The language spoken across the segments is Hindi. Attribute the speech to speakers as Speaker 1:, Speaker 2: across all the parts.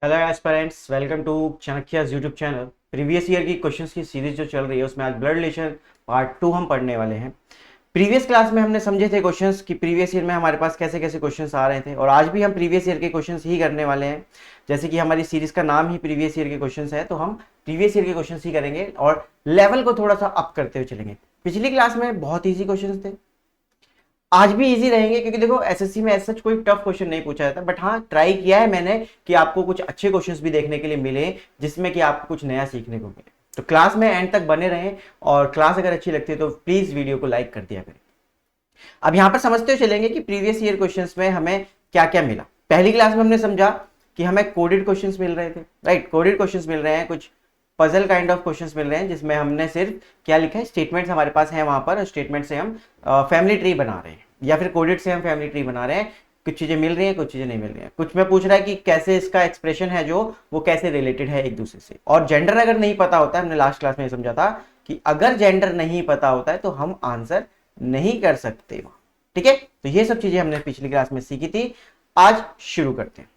Speaker 1: Hello aspirants, welcome to Chanakya YouTube channel. Previous year की क्वेश्चंस की सीरीज जो चल रही है उसमें आज ब्लड रिलेशन पार्ट 2 हम पढ़ने वाले हैं। प्रीवियस क्लास में हमने समझे थे क्वेश्चंस कि प्रीवियस ईयर में हमारे पास कैसे कैसे क्वेश्चंस आ रहे थे, और आज भी हम प्रीवियस ईयर के क्वेश्चंस ही करने वाले हैं। जैसे कि हमारी सीरीज का नाम ही प्रीवियस ईयर के क्वेश्चंस है, तो हम प्रीवियस ईयर के क्वेश्चंस ही करेंगे और लेवल को थोड़ा सा अप करते हुए चलेंगे। पिछली क्लास में बहुत ईजी क्वेश्चंस थे, आज भी इजी रहेंगे, क्योंकि देखो एसएससी में ऐसा कोई टफ क्वेश्चन नहीं पूछा जाता, बट हाँ ट्राई किया है मैंने कि आपको कुछ अच्छे क्वेश्चंस भी देखने के लिए मिले जिसमें कि आपको कुछ नया सीखने को मिले। तो क्लास में एंड तक बने रहें, और क्लास अगर अच्छी लगती है तो प्लीज वीडियो को लाइक कर दिया करें। अब यहां पर समझते हुए चलेंगे कि प्रीवियस ईयर क्वेश्चंस में हमें क्या क्या मिला। पहली क्लास में हमने समझा कि हमें कोडेड क्वेश्चंस मिल रहे थे, राइट। कोडेड क्वेश्चंस मिल रहे हैं, कुछ पजल काइंड ऑफ क्वेश्चंस मिल रहे हैं जिसमें हमने सिर्फ क्या लिखा है, स्टेटमेंट्स हमारे पास है वहां पर, स्टेटमेंट से हम फैमिली ट्री बना रहे हैं, या फिर कोडेड से हम फैमिली ट्री बना रहे हैं। कुछ चीजें मिल रही हैं, कुछ चीजें नहीं मिल रही हैं। कुछ में पूछ रहा है कि कैसे इसका एक्सप्रेशन है जो वो कैसे रिलेटेड है एक दूसरे से। और जेंडर अगर नहीं पता होता है, हमने लास्ट क्लास में समझा था कि अगर जेंडर नहीं पता होता है तो हम आंसर नहीं कर सकते वहां, ठीक है। तो ये सब चीजें हमने पिछली क्लास में सीखी थी। आज शुरू करते हैं।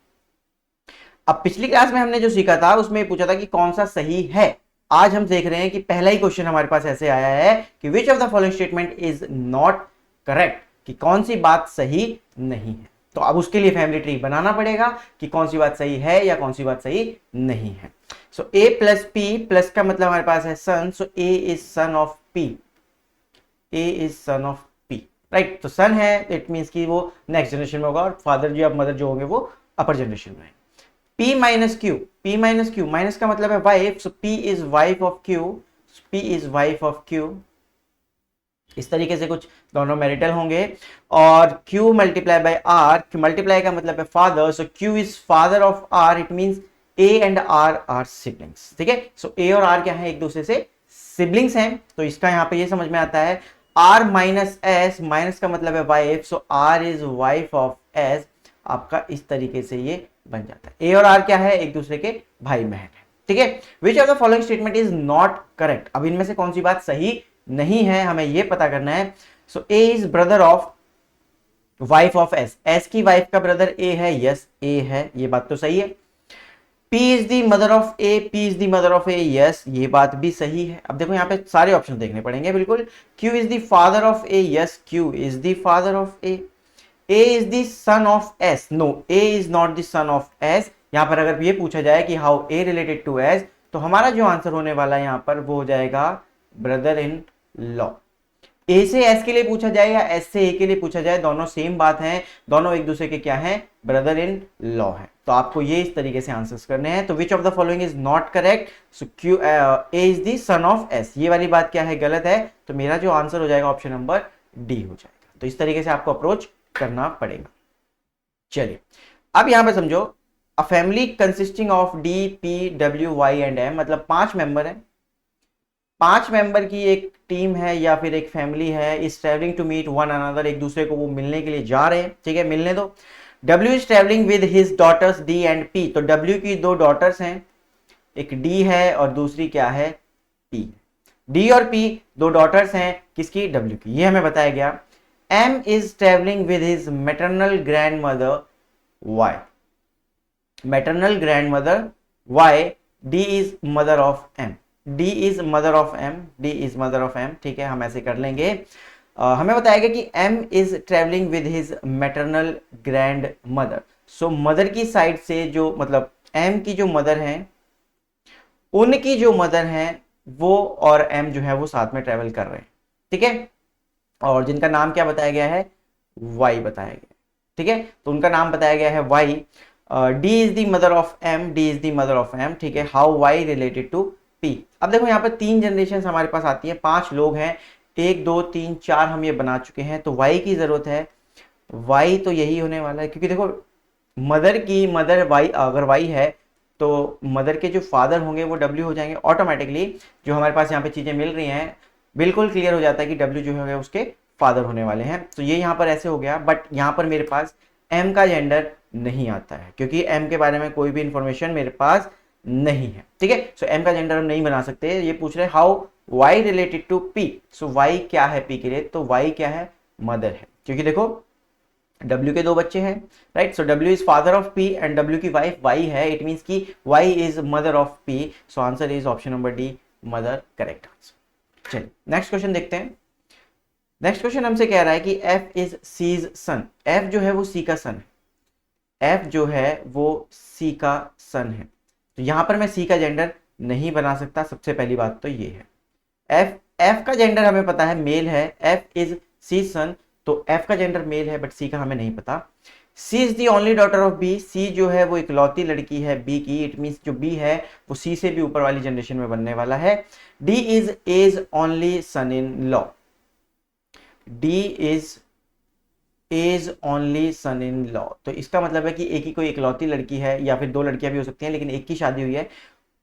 Speaker 1: अब पिछली क्लास में हमने जो सीखा था उसमें पूछा था कि कौन सा सही है। आज हम देख रहे हैं कि पहला ही क्वेश्चन हमारे पास ऐसे आया है कि विच of the following statement is not correct, कि कौन सी बात सही नहीं है। तो अब उसके लिए फैमिली ट्री बनाना पड़ेगा कि कौन सी बात सही है या कौन सी बात सही नहीं है। So A plus P, plus का मतलब हमारे पास है son, so A is son of P, A is son of P, right. तो सन है, इट मीन्स कि वो नेक्स्ट जनरेशन में होगा, और फादर जो अब मदर जो होंगे वो अपर जनरेशन में है। P minus Q, P minus Q, minus का मतलब है wife, so P is wife of Q, P is wife of Q। इस तरीके से कुछ दोनों मैरिटल होंगे। और Q multiply by R, multiply का मतलब है father, so Q is father of R, it means A and R are siblings, ठीक है। सो A और R क्या है, एक दूसरे से सिबलिंग्स हैं। तो इसका यहां पे ये समझ में आता है R माइनस S, माइनस का मतलब है wife, so R is wife of S। आपका इस तरीके से ये बन जाता है। ए और आर क्या है, एक दूसरे के भाई बहन है, ठीक है। Which of the following statement is not correct, अब इनमें से कौन सी बात सही नहीं है हमें ये पता करना है। So A is brother of wife of S, S की वाइफ का ब्रदर ए है, यस ए है, ये बात तो सही है। P is the mother of A, P is the mother of A, yes ये बात भी सही है। अब देखो यहाँ पे सारे ऑप्शन देखने पड़ेंगे बिल्कुल। Q is the father of A, yes Q is the father of A. A is the son of S, no A is not the son of S। यहां पर अगर ये पूछा जाए कि how A related to S, तो हमारा जो आंसर होने वाला है यहां पर वो हो जाएगा ब्रदर इन लॉ। A से S के लिए पूछा जाए या S से A के लिए पूछा जाए, दोनों सेम बात है, दोनों एक दूसरे के क्या है, ब्रदर इन लॉ है। तो आपको ये इस तरीके से आंसर्स करने हैं। तो विच of the following is not correct, so Q A is the son of S, ये वाली बात क्या है, गलत है। तो मेरा जो आंसर हो जाएगा ऑप्शन नंबर डी हो जाएगा। तो इस तरीके से आपको अप्रोच करना पड़ेगा। चलिए अब यहां पर समझो, a family consisting of D P W Y and M, मतलब 5 मेंबर हैं, 5 मेंबर की एक टीम है या फिर एक फैमिली है, is travelling to meet one another, एक दूसरे को वो मिलने के लिए जा रहे हैं, ठीक है, मिलने दो। W is travelling with his daughters D and P, तो डब्ल्यू की 2 डॉटर्स हैं, एक डी है और दूसरी क्या है, पी। डी और पी 2 डॉटर्स हैं किसकी, डब्ल्यू की, ये हमें बताया गया। M is traveling with his maternal grandmother Y, maternal grandmother Y, D is mother of M, D is mother of M, D is mother of M, ठीक है, हम ऐसे कर लेंगे। हमें बताया गया कि M is traveling with his maternal grandmother, so mother की साइड से जो मतलब M की जो मदर है, उनकी जो मदर है वो और M जो है वो साथ में ट्रेवल कर रहे हैं, ठीक है। और जिनका नाम क्या बताया गया है, वाई बताया गया, ठीक है। तो उनका नाम बताया गया है Y. D is the mother of M, D is the mother of M, ठीक है। How Y related to P. अब देखो यहाँ पर 3 जनरेशन हमारे पास आती है, 5 लोग हैं, 1 2 3 4 हम ये बना चुके हैं, तो वाई की जरूरत है। वाई तो यही होने वाला है, क्योंकि देखो मदर की मदर वाई, अगर वाई है तो मदर के जो फादर होंगे वो डब्ल्यू हो जाएंगे ऑटोमेटिकली। जो हमारे पास यहाँ पे चीजें मिल रही हैं बिल्कुल क्लियर हो जाता है कि डब्ल्यू जो है उसके फादर होने वाले हैं। तो ये यहाँ पर ऐसे हो गया, बट यहाँ पर मेरे पास एम का जेंडर नहीं आता है, क्योंकि एम के बारे में कोई भी इंफॉर्मेशन मेरे पास नहीं है, ठीक है। सो एम का जेंडर हम नहीं बना सकते। ये पूछ रहे how Y related to P, so Y क्या है पी के लिए, तो वाई क्या है, मदर है, क्योंकि देखो W के 2 बच्चे हैं, right. So W is father of P and W की वाइफ Y है, इट मींस कि Y is mother of P, so answer is option number D, mother, correct answer. चलिए नेक्स्ट क्वेश्चन देखते हैं। नेक्स्ट क्वेश्चन हमसे कह रहा है कि F is C's sun, F जो है वो C का सन है, F जो है वो C का सन है। तो यहां पर मैं C का जेंडर नहीं बना सकता, सबसे पहली बात तो ये है। F का जेंडर हमें पता है मेल है, F इज C सन, तो F का जेंडर मेल है बट C का हमें नहीं पता। C is the only daughter of B, C जो है वो इकलौती लड़की है B की, इट मींस जो B है वो C से भी ऊपर वाली जनरेशन में बनने वाला है। D is A's only son in law, D is A's only son in law, तो इसका मतलब है कि एक ही कोई इकलौती लड़की है, या फिर 2 लड़कियां भी हो सकती हैं, लेकिन एक की शादी हुई है,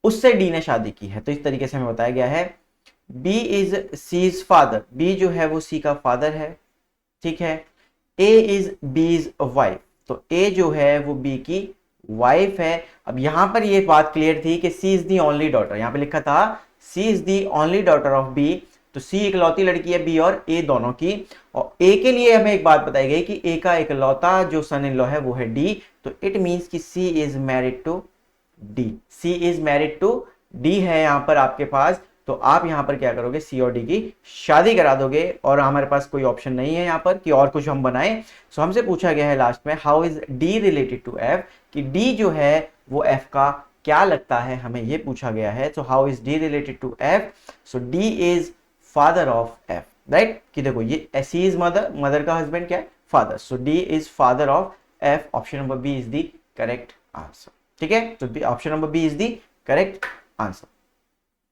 Speaker 1: उससे D ने शादी की है, तो इस तरीके से हमें बताया गया है। B is C's father, B जो है वो C का फादर है, ठीक है। A इज B's वाइफ, तो A जो है वो B की वाइफ है। अब यहां पर ये बात क्लियर थी कि C is the only daughter, यहां पे लिखा था C is the only daughter of B, तो C इकलौती लड़की है B और A दोनों की, और A के लिए हमें एक बात बताई गई कि A का इकलौता जो सन इन लॉ है वो है D, तो इट मींस कि C is married to D, C is married to D है यहां पर आपके पास, तो आप यहां पर क्या करोगे, C और D की शादी करा दोगे, और हमारे पास कोई ऑप्शन नहीं है यहां पर कि और कुछ हम बनाएं। सो हमसे पूछा गया है लास्ट में how is D related to F, कि D जो है वो F का क्या लगता है, हमें ये पूछा गया है। So how is D related to F, so D is father of F, right. कि देखो ये C इज मदर, मदर का हस्बैंड क्या है, father, so D is father of F, option number B is the correct answer, ठीक है। तो option number B is the correct answer.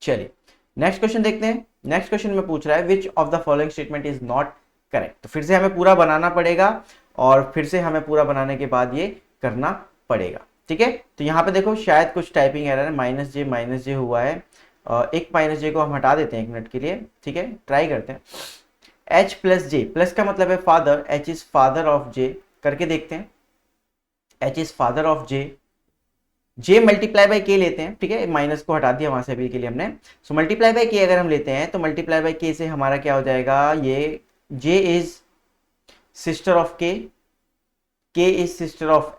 Speaker 1: चलिए नेक्स्ट क्वेश्चन देखते हैं। नेक्स्ट क्वेश्चन में पूछ रहा है which of the following statement is not correct, तो फिर से हमें पूरा बनाना पड़ेगा, और फिर से हमें पूरा बनाने के बाद ये करना पड़ेगा, ठीक है। तो यहाँ पे देखो शायद कुछ टाइपिंग एरर है, माइनस जे हुआ है, एक माइनस जे को हम हटा देते हैं 1 मिनट के लिए, ठीक है, ट्राई करते हैं। H प्लस जे, प्लस का मतलब है father, H is father of J, करके देखते हैं। H is father of J, J multiply by K लेते हैं, ठीक है, माइनस को हटा दिया वहां से अभी के लिए हमने। सो मल्टीप्लाई बाई के अगर हम लेते हैं तो मल्टीप्लाई बाई के से हमारा क्या हो जाएगा, ये J is sister of K is sister of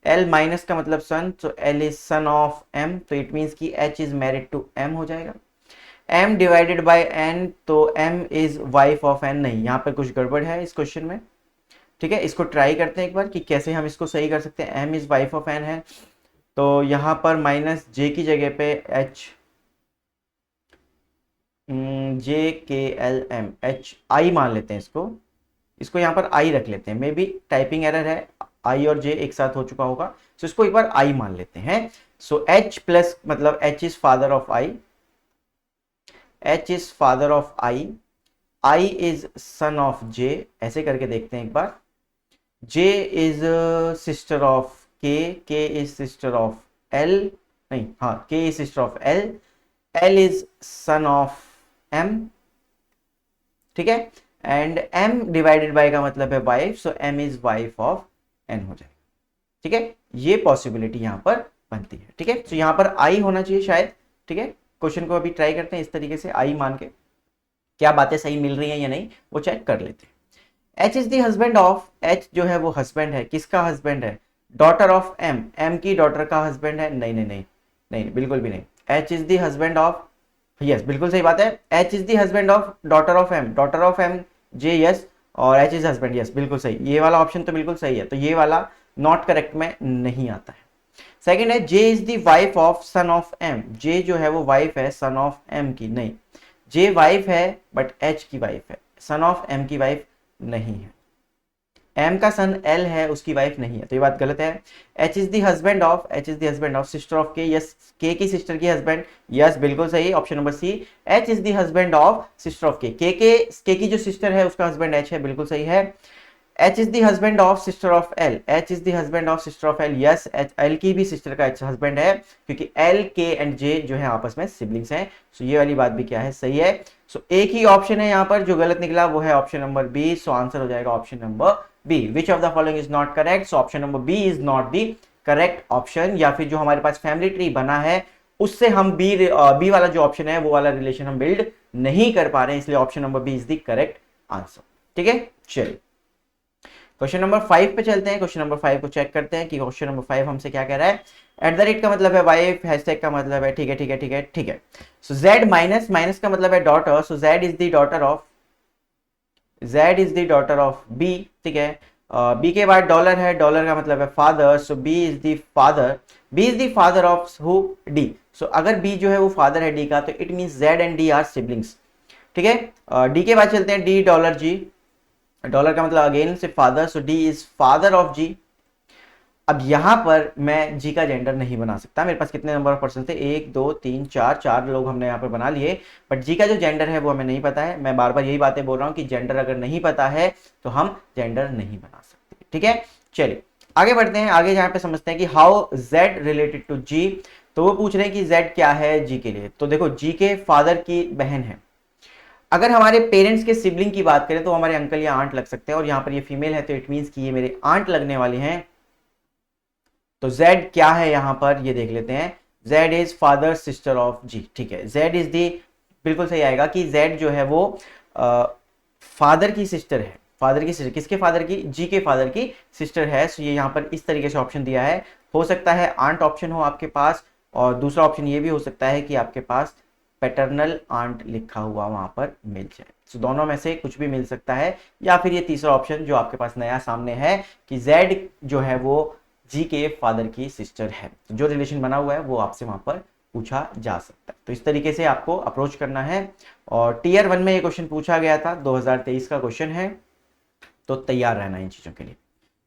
Speaker 1: L minus का मतलब son, so L is son of M, तो इट मींस कि H is married to M हो जाएगा। M डिवाइडेड बाई N, तो M is wife of N, नहीं यहाँ पर कुछ गड़बड़ है इस क्वेश्चन में, ठीक है। इसको ट्राई करते हैं एक बार कि कैसे हम इसको सही कर सकते हैं। M is wife of N है, तो यहां पर माइनस जे की जगह पे H, JKLM, HI मान लेते हैं इसको यहाँ पर I रख लेते हैं, मे बी टाइपिंग एरर है, I और J एक साथ हो चुका होगा, सो इसको एक बार I मान लेते हैं। सो H प्लस मतलब H is father of I, H is father of I is son of J, ऐसे करके देखते हैं एक बार। J is sister of K is sister of L, नहीं हाँ K is sister of L is son of M, ठीक है, एंड M डिवाइडेड बाय का मतलब है wife, so M is wife of N हो जाएगा, ठीक है। ये पॉसिबिलिटी यहां पर बनती है, ठीक है। तो यहां पर I होना चाहिए शायद, ठीक है। क्वेश्चन को अभी ट्राई करते हैं इस तरीके से I मान के, क्या बातें सही मिल रही हैं या नहीं वो चेक कर लेते हैं। H is the husband of, H जो है वो हस्बैंड है, किसका हस्बैंड है, डॉटर ऑफ M, M की डॉटर का हस्बैंड है, नहीं बिल्कुल भी नहीं। H is the husband of, yes बिल्कुल सही बात है, H is the husband of daughter of M J, yes, और H इज हस्बैंड, यस बिल्कुल सही, ये वाला ऑप्शन तो बिल्कुल सही है, तो ये वाला नॉट करेक्ट में नहीं आता है। सेकंड है J is the wife of sun of M, J जो है वो वाइफ है सन ऑफ M की, नहीं, J वाइफ है बट H की वाइफ है, सन ऑफ M की वाइफ नहीं है। M का सन L है, उसकी वाइफ नहीं है, तो ये बात गलत है। H is the husband of sister of K, yes, K की सिस्टर की हस्बैंड, यस बिल्कुल सही, option number C, H is the husband of sister of K, K की जो सिस्टर है उसका हस्बैंड H है, बिल्कुल सही है। H is the husband of sister of L, H is the husband of sister of L, yes, L की भी सिस्टर का हस्बैंड है, क्योंकि L, K एंड J जो है आपस में सिबलिंग्स हैं, सो ये वाली बात भी क्या है, सही है। सो एक ही ऑप्शन है यहाँ पर जो गलत निकला, वो है option number B, so answer हो जाएगा option number B. Which of the following is not correct, so option number B is not the correct option, या फिर जो हमारे पास फैमिली ट्री बना है उससे हम बी वाला जो ऑप्शन है वो वाला रिलेशन हम बिल्ड नहीं कर पा रहे हैं, इसलिए option number B is the correct answer, ठीक है। चलिए क्वेश्चन नंबर 5 पे चलते हैं। क्वेश्चन नंबर 5 को चेक करते हैं कि क्वेश्चन नंबर 5 हमसे क्या कह रहा है। एट द रेट का मतलब है वाइफ, हैशटैग का मतलब है ठीक है ठीक है ठीक है ठीक है। सो जेड माइनस, माइनस का मतलब है daughter, so Z is the daughter of, Z is the daughter of B, ठीक है। बी के बाद डॉलर है, डॉलर का मतलब है father, so B is the father, B is the father of who, D. So अगर बी जो है वो फादर है डी का, तो it mean Z and D R siblings, ठीक है। डी के बाद चलते हैं डी डॉलर जी, डॉलर का मतलब अगेन से father, so D is father of G. अब यहां पर मैं जी का जेंडर नहीं बना सकता, मेरे पास कितने नंबर ऑफ पर्सन थे, 1 2 3 4, 4 लोग हमने यहाँ पर बना लिए, बट जी का जो जेंडर है वो हमें नहीं पता है। मैं बार बार यही बातें बोल रहा हूँ कि जेंडर अगर नहीं पता है तो हम जेंडर नहीं बना सकते, ठीक है। चलिए आगे बढ़ते हैं, आगे जहाँ पे समझते हैं कि हाउ जेड रिलेटेड टू जी। तो वो पूछ रहे हैं कि जेड क्या है जी के लिए। तो देखो जी के फादर की बहन है। अगर हमारे पेरेंट्स के सिबलिंग की बात करें तो हमारे अंकल या आंट लग सकते हैं, और यहाँ पर ये फीमेल है तो इट मीन्स कि ये मेरे आंट लगने वाली हैं। तो z क्या है यहां पर ये देख लेते हैं। z is father sister of g, ठीक है। z इज दी, बिल्कुल सही आएगा कि z जो है वो फादर की सिस्टर है। फादर की सिस्टर, किसके फादर की, g के फादर की सिस्टर है। सो ये यहाँ पर इस तरीके से ऑप्शन दिया है। हो सकता है आंट ऑप्शन हो आपके पास, और दूसरा ऑप्शन ये भी हो सकता है कि आपके पास पैटर्नल आंट लिखा हुआ वहां पर मिल जाए। सो दोनों में से कुछ भी मिल सकता है, या फिर ये तीसरा ऑप्शन जो आपके पास नया सामने है कि z जो है वो जी के फादर की सिस्टर है। तो जो रिलेशन बना हुआ है वो आपसे वहां पर पूछा जा सकता है। तो इस तरीके से आपको अप्रोच करना है। और टीयर 1 में ये क्वेश्चन पूछा गया था, 2023 का क्वेश्चन है, तो तैयार रहना इन चीजों के लिए।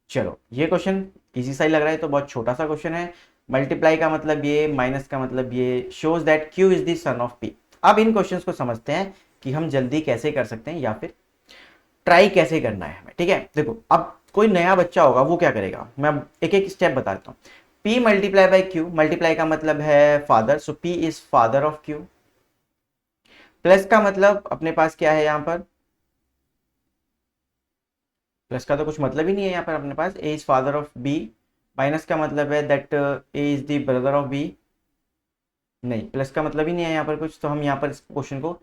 Speaker 1: चलो ये क्वेश्चन इजी सा ही लग रहा है, तो बहुत छोटा सा क्वेश्चन है। मल्टीप्लाई का मतलब ये, माइनस का मतलब ये, shows that Q is the son of P. अब इन क्वेश्चंस को समझते हैं कि हम जल्दी कैसे कर सकते हैं, या फिर ट्राई कैसे करना है हमें, ठीक है। देखो अब कोई नया बच्चा होगा वो क्या करेगा, मैं एक एक स्टेप बताता हूँ। P multiply by Q, multiply का मतलब है father, so P is father of Q. Plus का मतलब अपने पास क्या है यहाँ पर, प्लस का तो कुछ मतलब ही नहीं है यहाँ पर अपने पास, A is father of B। Minus का मतलब है that A is the brother of B। नहीं, प्लस का मतलब ही नहीं है यहाँ पर कुछ, तो हम यहाँ पर इस क्वेश्चन को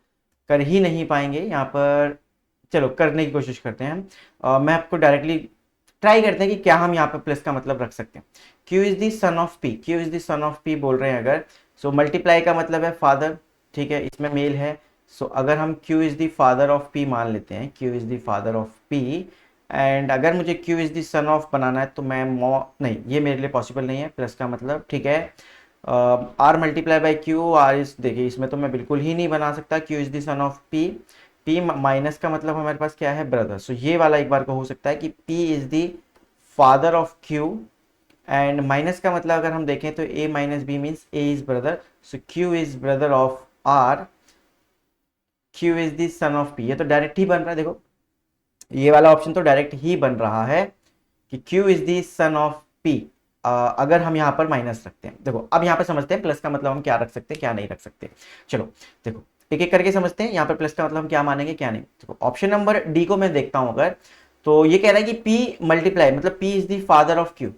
Speaker 1: कर ही नहीं पाएंगे यहाँ पर। चलो करने की कोशिश करते हैं हम। मैं आपको डायरेक्टली ट्राई करते हैं कि क्या हम यहाँ पे प्लस का मतलब रख सकते हैं। Q is the son of P, Q is the son of P बोल रहे हैं अगर, सो मल्टीप्लाई का मतलब है फादर, ठीक है, इसमें मेल है। सो अगर हम Q is the father of P मान लेते हैं, Q is the father of P, and अगर मुझे Q is the son of बनाना है तो मैं नहीं, ये मेरे लिए पॉसिबल नहीं है प्लस का मतलब, ठीक है। R multiply by Q, R is, देखिए इसमें तो मैं बिल्कुल ही नहीं बना सकता। Q is the son of P, P minus का मतलब हमारे पास क्या है, ब्रदर। सो ये वाला एक बार को हो सकता है कि P is the father of Q, and minus का मतलब अगर हम देखें तो A माइनस B means A is brother, so Q is brother of R, Q is the son of P। ये तो डायरेक्ट ही बन रहा है, देखो ये वाला ऑप्शन तो डायरेक्ट ही बन रहा है कि Q is the son of P। अगर हम यहाँ पर माइनस रखते हैं, देखो अब यहाँ पर समझते हैं प्लस का मतलब हम क्या रख सकते हैं क्या नहीं रख सकते। चलो देखो एक एक करके समझते हैं। यहाँ पर प्लस का मतलब हम क्या मानेंगे क्या नहीं। देखो ऑप्शन नंबर डी को मैं देखता हूं अगर, तो ये कह रहा है कि P मल्टीप्लाई मतलब P is the father of Q,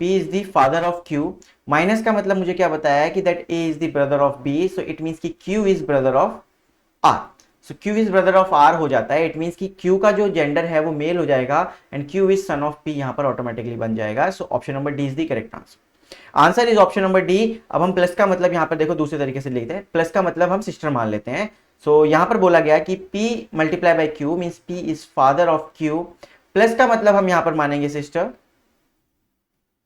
Speaker 1: P is the father of Q। Minus का मतलब मुझे क्या बताया है कि that A is the brother of B, so it means कि Q is brother of R। So Q is brother of R हो जाता है, इट मीन्स कि Q का जो जेंडर है वो मेल हो जाएगा, and Q is son of P यहाँ पर ऑटोमेटिकली बन जाएगा। सो option number D is the correct answer. Answer is option number D. अब हम प्लस का मतलब यहाँ पर देखो दूसरे तरीके से लिखते हैं, प्लस का मतलब हम सिस्टर मान लेते हैं। सो यहाँ पर बोला गया कि P multiply by Q means P is father of Q, plus का मतलब हम यहाँ पर मानेंगे सिस्टर,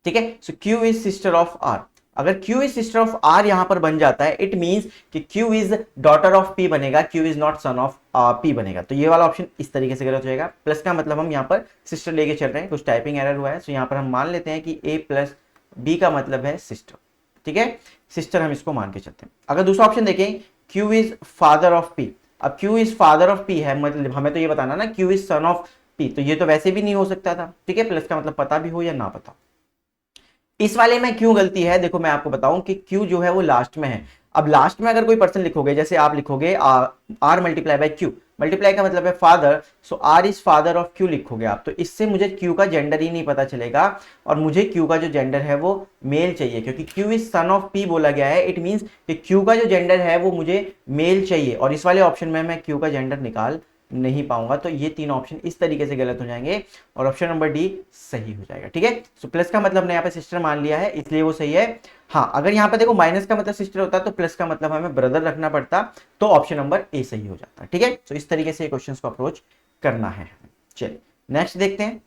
Speaker 1: ठीक है। सो Q is sister of R। अगर Q is sister of R यहां पर बन जाता है, इट मींस कि Q is daughter of P बनेगा, Q is not sun of P बनेगा। तो ये वाला ऑप्शन इस तरीके से गलत हो जाएगा। प्लस का मतलब हम यहाँ पर सिस्टर लेके चल रहे हैं, कुछ टाइपिंग एरर हुआ है, सो यहाँ पर हम मान लेते हैं कि A प्लस B का मतलब है सिस्टर, ठीक है, सिस्टर हम इसको मान के चलते हैं। अगर दूसरा ऑप्शन देखें Q is father of P, अब Q is father of P है, मतलब हमें तो ये बताना ना Q is son of P, तो ये तो वैसे भी नहीं हो सकता था, ठीक है, प्लस का मतलब पता भी हो या ना पता। इस वाले में क्यों गलती है, देखो मैं आपको बताऊं कि क्यू जो है वो लास्ट में है। अब लास्ट में अगर कोई पर्सन लिखोगे, जैसे आप लिखोगे R multiply by Q, multiply का मतलब है father, so R is father of Q लिखोगे आप, तो इससे मुझे क्यू का जेंडर ही नहीं पता चलेगा, और मुझे क्यू का जो जेंडर है वो मेल चाहिए, क्योंकि Q is son of P बोला गया है, इट मीन्स कि क्यू का जो जेंडर है वो मुझे मेल चाहिए, और इस वाले ऑप्शन में मैं क्यू का जेंडर निकाल नहीं पाऊंगा, तो ये तीन ऑप्शन इस तरीके से गलत हो जाएंगे और ऑप्शन नंबर डी सही हो जाएगा। ठीक है, सो प्लस का मतलब हमने यहाँ पे सिस्टर मान लिया है, इसलिए वो सही है। हाँ, अगर यहाँ पे देखो माइनस का मतलब सिस्टर होता तो प्लस का मतलब हमें ब्रदर रखना पड़ता, तो ऑप्शन नंबर ए सही हो जाता। ठीक है, तो इस तरीके से क्वेश्चन को अप्रोच करना है। चलिए नेक्स्ट देखते हैं।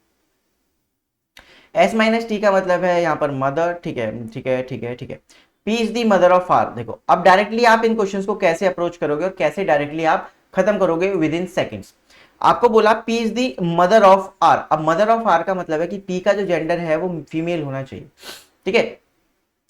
Speaker 1: एस माइनस टी का मतलब है यहाँ पर मदर। ठीक है ठीक है ठीक है ठीक है। P is the mother of R. देखो अब डायरेक्टली आप इन क्वेश्चंस को कैसे अप्रोच करोगे और कैसे डायरेक्टली आप खत्म करोगे विद इन सेकेंड्स। आपको बोला P is the mother of R. अब मदर ऑफ आर का मतलब है कि पी का जो जेंडर है वो फीमेल होना चाहिए। ठीक है,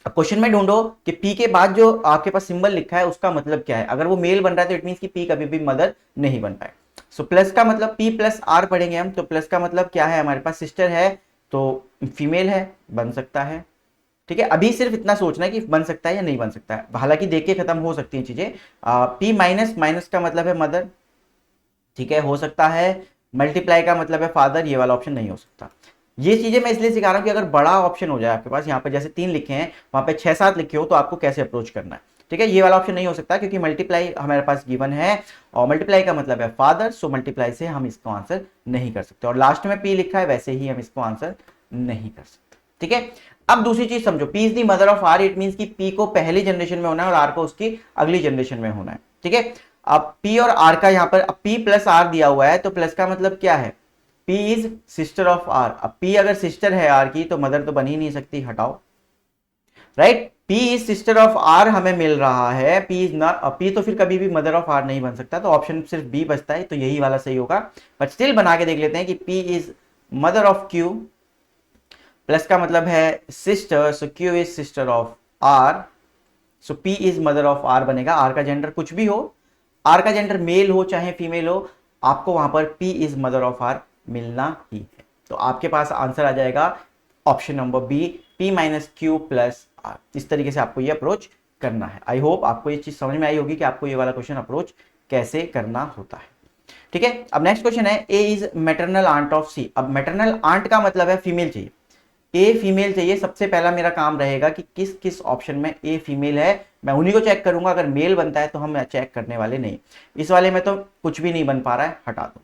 Speaker 1: अब क्वेश्चन में ढूंढो कि पी के बाद जो आपके पास सिंबल लिखा है उसका मतलब क्या है। अगर वो मेल बन रहा है तो इट मींस कि पी कभी भी मदर नहीं बन पाए। सो प्लस का मतलब पी प्लस आर पढ़ेंगे हम, तो प्लस का मतलब क्या है, हमारे पास सिस्टर है तो फीमेल है, बन सकता है। ठीक है, अभी सिर्फ इतना सोचना है कि बन सकता है या नहीं बन सकता है, हालांकि देख के खत्म हो सकती हैं चीजें। पी माइनस, माइनस का मतलब है मदर। ठीक है, हो सकता है मल्टीप्लाई का मतलब है फादर, ये वाला ऑप्शन नहीं हो सकता। ये चीजें मैं इसलिए सिखा रहा हूं कि अगर बड़ा ऑप्शन हो जाए आपके पास, यहाँ पे जैसे 3 लिखे हैं वहां पे 6-7 लिखे हो, तो आपको कैसे अप्रोच करना है। ठीक है, ये वाला ऑप्शन नहीं हो सकता क्योंकि मल्टीप्लाई हमारे पास गिवन है और मल्टीप्लाई का मतलब है फादर, सो मल्टीप्लाई से हम इसको आंसर नहीं कर सकते, और लास्ट में पी लिखा है वैसे ही हम इसको आंसर नहीं कर सकते। ठीक है, अब दूसरी चीज समझो, P is the mother of R, it means कि पी को पहली जनरेशन में होना है और आर को उसकी अगली जनरेशन में होना है। ठीक है, अब पी और आर का यहाँ पर पी प्लस आर दिया हुआ है, तो प्लस का मतलब क्या है, P is sister of R. अब पी अगर सिस्टर है आर की तो मदर तो बन ही नहीं सकती, हटाओ, right. P is sister of R हमें मिल रहा है, पी इज नॉट, पी तो फिर कभी भी मदर ऑफ आर नहीं बन सकता, तो ऑप्शन सिर्फ बी बचता है, तो यही वाला सही होगा। बट स्टिल बना के देख लेते हैं कि P is mother of Q, plus का मतलब है sister, so Q is sister of R, so P is mother of R बनेगा। आर का जेंडर कुछ भी हो, आर का जेंडर मेल हो चाहे फीमेल हो, आपको वहां पर P is mother of R मिलना ही है। तो आपके पास आंसर आ जाएगा option number B, P minus Q plus R. इस तरीके से आपको ये अप्रोच करना है। आई होप आपको ये चीज समझ में आई होगी कि आपको ये वाला क्वेश्चन अप्रोच कैसे करना होता है। ठीक है, अब नेक्स्ट क्वेश्चन है, A is maternal aunt of सी। अब मैटरनल आंट का मतलब है फीमेल चाहिए, ए फीमेल चाहिए। सबसे पहला मेरा काम रहेगा कि किस किस ऑप्शन में ए फीमेल है, मैं उन्हीं को चेक करूंगा। अगर मेल बनता है तो हम चेक करने वाले नहीं। इस वाले में तो कुछ भी नहीं बन पा रहा है, हटा दो।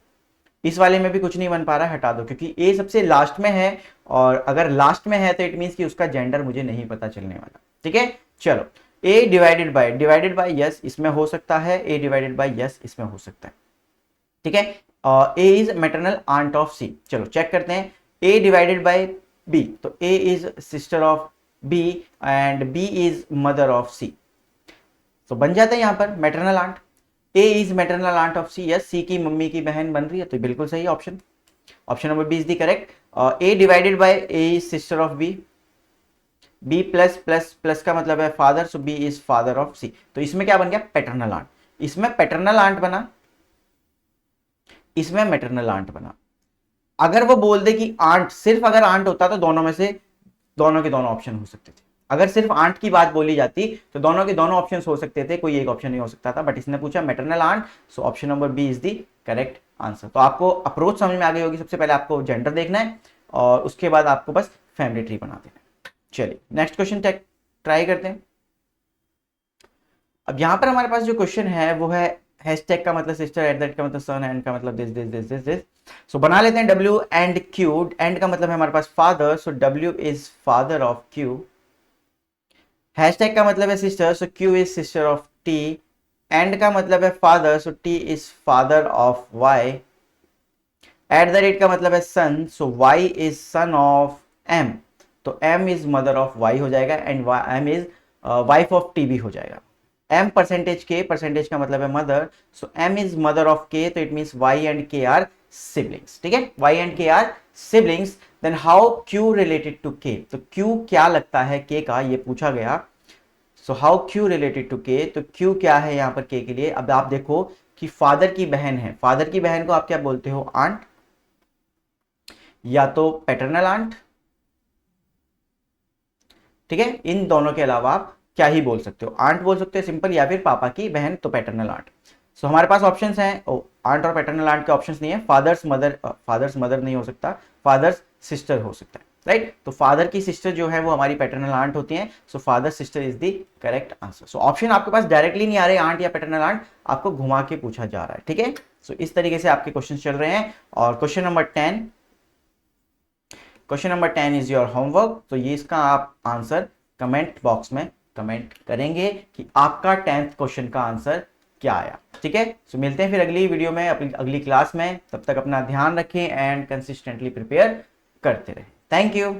Speaker 1: इस वाले में भी कुछ नहीं बन पा रहा है, हटा दो, क्योंकि ए सबसे लास्ट में है और अगर लास्ट में है तो इट मींस कि उसका जेंडर मुझे नहीं पता चलने वाला। ठीक है, चलो ए डिवाइडेड बाय यस इसमें हो सकता है, ए डिवाइडेड बाय यस इसमें हो सकता है। ठीक है, A is maternal aunt of C. चलो चेक करते हैं, ए डिवाइडेड बाय बी, तो A is sister of B and B is mother of C, तो बन जाता है यहां पर maternal aunt. A is maternal aunt of C, yes, C की मम्मी की बहन बन रही है, तो बिल्कुल सही option, option number B is the correct. A divided by A is sister of B, B plus plus plus का मतलब है father, so B is father of C. तो इसमें क्या बन गया, पैटर्नल आंट। इसमें पैटर्नल आंट बना, इसमें मैटरनल आंट बना। अगर वो बोल दे कि आंट, सिर्फ अगर आंट होता तो दोनों में से दोनों के दोनों ऑप्शन हो सकते थे। अगर सिर्फ आंट की बात बोली जाती तो दोनों के दोनों ऑप्शन हो सकते थे, कोई एक ऑप्शन नहीं हो सकता था। बट इसने पूछा maternal aunt, so option number B is the correct answer. तो आपको अप्रोच समझ में आ गई होगी। सबसे पहले आपको जेंडर देखना है और उसके बाद आपको बस फैमिली ट्री बना देना है। चलिए नेक्स्ट क्वेश्चन ट्राई करते हैं। अब यहां पर हमारे पास जो क्वेश्चन है वो है हैशटैग का मतलब सिस्टर, एट दैट का मतलब सन, एंड का मतलब this this this this this. So बना लेते हैं W एंड Q। एंड का मतलब है हमारे पास father, so W is father of Q। Hashtag का मतलब है sister, so Q is sister of T। And का मतलब है father, so T is father of Y। At the rate का मतलब है son, so Y is son of M, तो M is mother of Y हो जाएगा and M is wife of T भी हो जाएगा। M परसेंटेज K, परसेंटेज का मतलब है mother, so M is mother of K, तो it means Y and K are siblings. ठीक है, Y and K are siblings. Then how Q related to K, तो Q क्या लगता है K का, ये पूछा गया। So how Q related to K, तो Q क्या है यहाँ पर K के लिए। अब आप देखो कि फादर की बहन है, फादर की बहन को आप क्या बोलते हो, आंट, या तो पैटर्नल आंट। ठीक है, इन दोनों के अलावा आप क्या ही बोल सकते हो, आंट बोल सकते हो सिंपल, या फिर पापा की बहन तो पैटर्नल आंट। सो हमारे पास ऑप्शंस हैं, आंट और पैटर्नल आंट के ऑप्शंस नहीं है। फादर्स मदर नहीं हो सकता, फादर्स सिस्टर हो सकता है, राइट। तो फादर की सिस्टर जो है वो हमारी पैटर्नल आंट होती है, so father sister is the correct answer. So option आपके पास डायरेक्टली नहीं आ रहे आंट या पैटर्नल आंट, आपको घुमा के पूछा जा रहा है। ठीक है, सो इस तरीके से आपके क्वेश्चन चल रहे हैं। और question number 10 is your homework. तो ये इसका आप आंसर कमेंट बॉक्स में कमेंट करेंगे कि आपका 10th क्वेश्चन का आंसर क्या आया। ठीक है, सो मिलते हैं फिर अगली वीडियो में, अपनी अगली क्लास में। तब तक अपना ध्यान रखें एंड कंसिस्टेंटली प्रिपेयर करते रहें। Thank you.